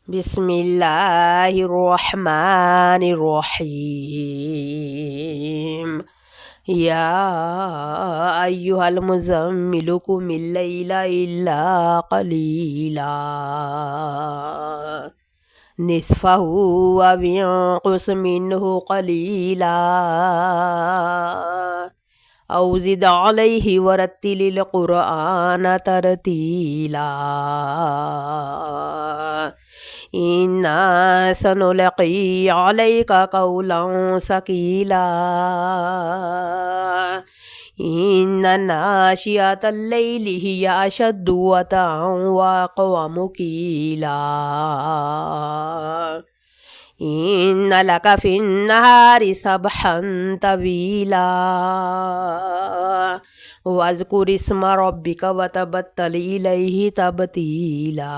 बिस्मिल्लाहिर्रहमानिर्रहीम। या अय्युहल मुज़म्मिलु कुमिल लैला इल्ला क़लीला निस्फ़हु अव इंक़ुस मिन्हु क़लीला औ ज़िद अलैहि वरत्तिलिल क़ुरआन तरतीला। इन्ना सनुल्क़ी अलैका क़ौलन सक़ीला। इन्ना नाशिअतल लैलि हिय अशद्दु वतअन व अक़वमु क़ीला। इन्ना लक फ़िन्नहारि सबहन तवीला। वज़्कुर इस्म रब्बिक वतबत्तल इलैहि तबतीला।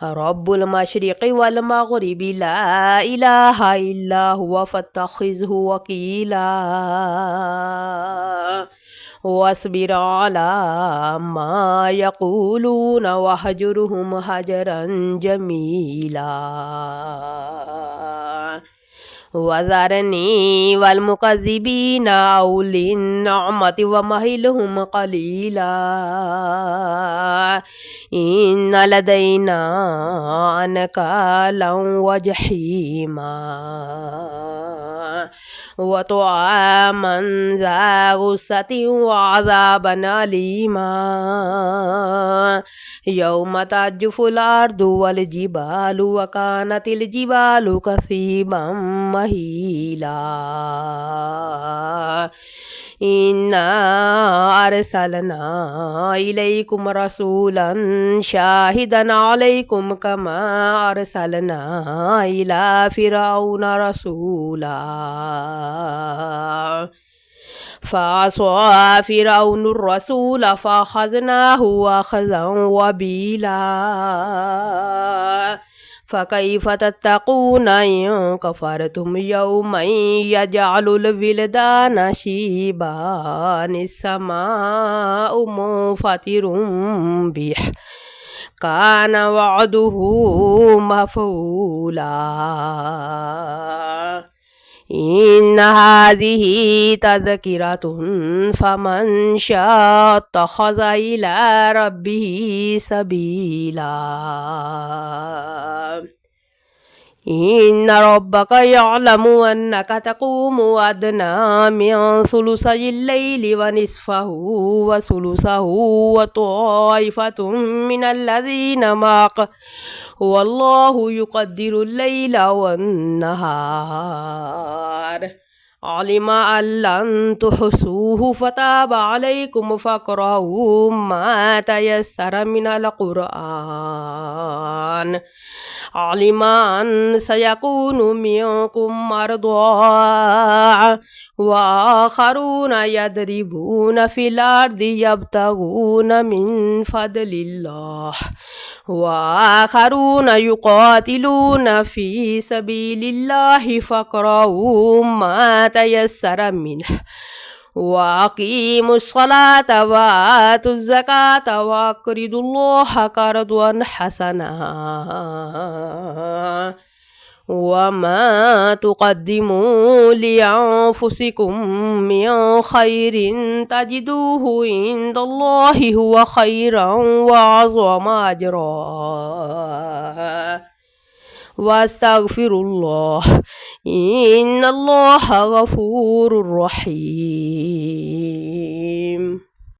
रब्बुल मशरिक़ि वल मग़रिबि ला इलाहा इल्ला हुवा फ़त्तख़िज़हु वकीला। वस्बिर अला मा यक़ूलून वहजुरहुम हजरन जमीला। वज़रनी वल मुकज़्ज़िबीना उलिन निअमति वमहिलहुम क़लीला। इन्न लदैना अनकालन वजहीमा व तआमन ज़ा गुस्सतिन व अज़ाबन अलीमा। यौम तर्जुफ़ुल अर्दु वल जिबालु व कानतिल जिबालु कसीबन महीला। इन्ना अरसलना इलैकुम रसूलन शाहिदन अलैकुम कमा अरसलना इला फ़िरऔन रसूला। फ़असॉ फ़िरऔनुर रसूल फ़अख़ज़नाहु अख़ज़न वबीला। फ़कैफ़ तत्तक़ून इन कफ़रतुम यौमन यजअलुल विल्दान शीबा। निस्समाउ मुन्फ़तिरुम बिह कान वअदुहु मफ़ऊला। इन्न हाज़िही तज़किरतुन फ़मन शाअ इत्तख़ज़ इला रब्बिही सबीला। इन्न रब्बक यअलमु अन्नक तक़ूमु अदना मिन सुलुसैल लैलि व निस्फ़हु व सुलुसहु व ताइफ़तुम मिनल लज़ीना मअक वल्लाहु युक़द्दिरुल लैला वन्नहार। अलिमा अल्लन तुहसूहु फ़ताब अलैकुम फ़क़रऊ मा तयस्सर मिनल क़ुरआन। अलिमा अन सयकूनु मिन्कुम मर्दा व आख़रून यदरिबून फ़िल अर्दि यब्तगून मिन फ़द्लिल्लाह व आख़रून युक़ातिलून फ़ी सबीलिल्लाहि फ़क़रऊ मा तयस्सर मिन्हु व अक़ीमुस्सलात व आतुज़्ज़कात व अक़रिदुल्लाह क़र्ज़न हसना। वमा तुक़द्दिमू लिअन्फ़ुसिकुम मिन ख़ैरिन तजिदूहु इंदल्लाहि हुवा ख़ैरन व अअज़म अजरा। वस्तग़फ़िरुल्लाह इन्नल्लाह गफ़ूरुर रहीम।